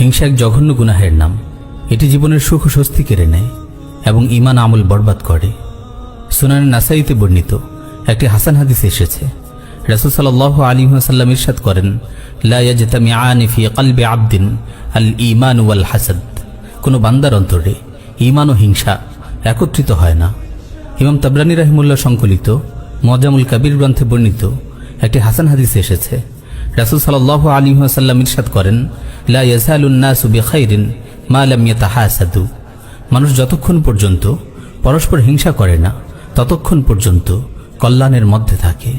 হিংসা এক জঘন্য গুনাহের নাম। এটি জীবনের সুখ ও স্বস্তি কেড়ে নেয় এবং ঈমান আমল বরবাদ করে। সুনানে নাসাইতে বর্ণিত একটি হাসান হাদিস এসেছে, রাসূল সাল্লাল্লাহু আলাইহি ওয়াসাল্লাম ইরশাদ করেন, লা ইয়াজতামিআনি ফি কলবি আবদিন আল ঈমান ওয়াল হাসাদ। কোনো বান্দার অন্তরে ঈমান ও হিংসা একত্রিত হয় না। ইমাম তাবরানী রাহিমাহুল্লাহ সংকলিত মুআজ্জামুল কাবীর গ্রন্থে বর্ণিত একটি হাসান হাদিস এসেছে, রাসূল সাল্লাল্লাহু আলাইহি ওয়াসাল্লাম ইরশাদ করেন, লা ইয়াজালুন নাসু বিখাইরিন মা লাম ইয়াতাহাসাদু। মানুষ যতক্ষণ পর্যন্ত পরস্পর হিংসা করে না ততক্ষণ পর্যন্ত কল্যাণের মধ্যে থাকে।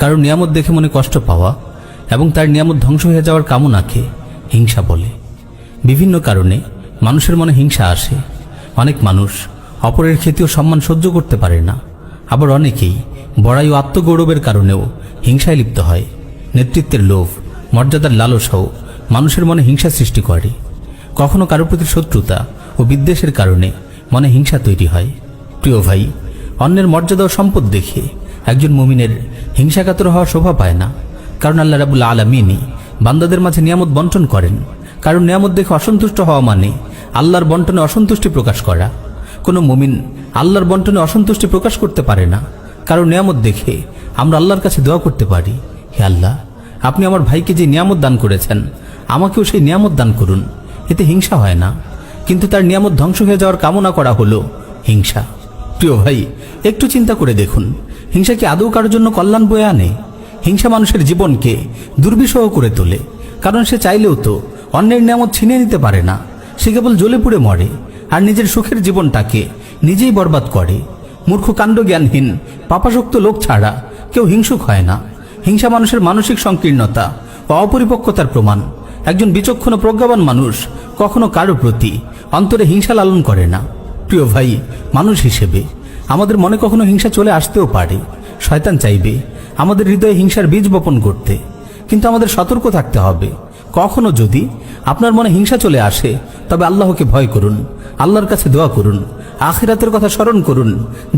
কারণ নিয়ামত দেখে মনে কষ্ট পাওয়া এবং তার নিয়ামত ধ্বংস হয়ে যাওয়ার কামনাকে হিংসা বলে। বিভিন্ন কারণে মানুষের মনে হিংসা আসে। অনেক মানুষ অপরের খ্যাতি ও সম্মান সহ্য করতে পারে না, আবার অনেকেই বড়াই ও আত্মগৌরবের কারণেও হিংসায় লিপ্ত হয়। নেতৃত্বের লোভ, মর্যাদার লালসাও মানুষের মনে হিংসা সৃষ্টি করে। কখনো কারো প্রতি শত্রুতা ও বিদ্বেষের কারণে মনে হিংসা তৈরি হয়। প্রিয় ভাই, অন্যের মর্যাদা ও সম্পদ দেখে একজন মুমিনের হিংসাকাতর হওয়া শোভা পায় না। কারণ আল্লাহ রাব্বুল আলামিনই বান্দাদের মাঝে নিয়ামত বন্টন করেন। কারণ নিয়ামত দেখে অসন্তুষ্ট হওয়া মানে আল্লাহর বন্টনে অসন্তুষ্টি প্রকাশ করা। কোনো মুমিন আল্লাহর বন্টনে অসন্তুষ্টি প্রকাশ করতে পারে না। কারণ নিয়ামত দেখে আমরা আল্লাহর কাছে দোয়া করতে পারি, হে আল্লাহ, আপনি আমার ভাইকে যে নিয়ামত দান করেছেন আমাকেও সেই নিয়ামত দান করুন। এতে হিংসা হয় না, কিন্তু তার নিয়ামত ধ্বংস হয়ে যাওয়ার কামনা করা হলো হিংসা। প্রিয় ভাই, একটু চিন্তা করে দেখুন, হিংসা কি আদৌ কারোর জন্য কল্যাণ বয়ে আনে? হিংসা মানুষের জীবনকে দুর্বিষহ করে তোলে। কারণ সে চাইলেও তো অন্যের নিয়ামত ছিনিয়ে নিতে পারে না। সে কেবল জ্বলে পুড়ে মরে আর নিজের সুখের জীবনটাকে নিজেই বরবাদ করে। মূর্খ, কাণ্ড জ্ঞানহীন, পাপাসক্ত লোক ছাড়া কেউ হিংসুক হয় না। হিংসা মানুষের মানসিক সংকীর্ণতা ও অপরিপক্কতার প্রমাণ। একজন বিচক্ষণ ও প্রজ্ঞাবান মানুষ কখনো কারো প্রতি অন্তরে হিংসা লালন করে না। প্রিয় ভাই, মানুষ হিসেবে আমাদের মনে কখনো হিংসা চলে আসতেও পারে। শয়তান চাইবে আমাদের হৃদয়ে হিংসার বীজ বপন করতে, কিন্তু আমাদের সতর্ক থাকতে হবে। কখনো যদি আপনার মনে হিংসা চলে আসে তবে আল্লাহকে ভয় করুন, আল্লাহর কাছে দোয়া করুন, আখিরাতের কথা স্মরণ করুন।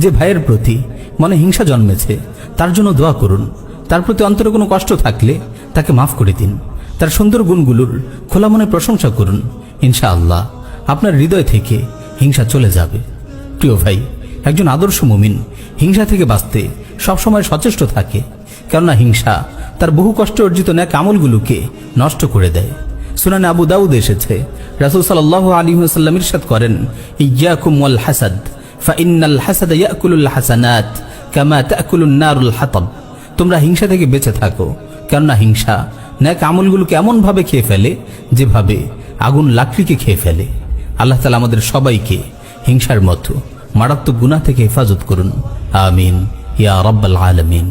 যে ভাইয়ের প্রতি মনে হিংসা জন্মেছে তার জন্য দোয়া করুন। তার প্রতি অন্তরে কোনো কষ্ট থাকলে তাকে মাফ করে দিন। তার সুন্দর গুণগুলোর খোলা মনে প্রশংসা করুন। ইনশাআল্লাহ আপনার হৃদয় থেকে হিংসা চলে যাবে। প্রিয় ভাই, একজন আদর্শ মুমিন হিংসা থেকে বাঁচতে সবসময় সচেষ্ট থাকে। কেননা হিংসা তার বহু কষ্ট অর্জিত ন্যাক আমলগুলোকে নষ্ট করে দেয়। সুনানে আবু দাউদ এসেছে, রাসূল সাল্লাল্লাহু আলাইহি ওয়াসাল্লাম ইরশাদ করেন, ইয়াকুম ওয়াল হাসাদ ফাইন্নাল হাসাদা ইয়াকুলুল হাসানাত কামা তাকুলুন নারুল হাতাব। তোমরা হিংসা থেকে বেঁচে থাকো, কেননা হিংসা ন্যাক আমলগুলোকে এমন ভাবে খেয়ে ফেলে যেভাবে আগুন লাকড়িকে খেয়ে ফেলে। আল্লাহ তাআলা আমাদের সবাইকে হিংসার মতো মারাত্মক গুনাহ থেকে হেফাজত করুন। আমিন ইয়া রাব্বাল আলামিন।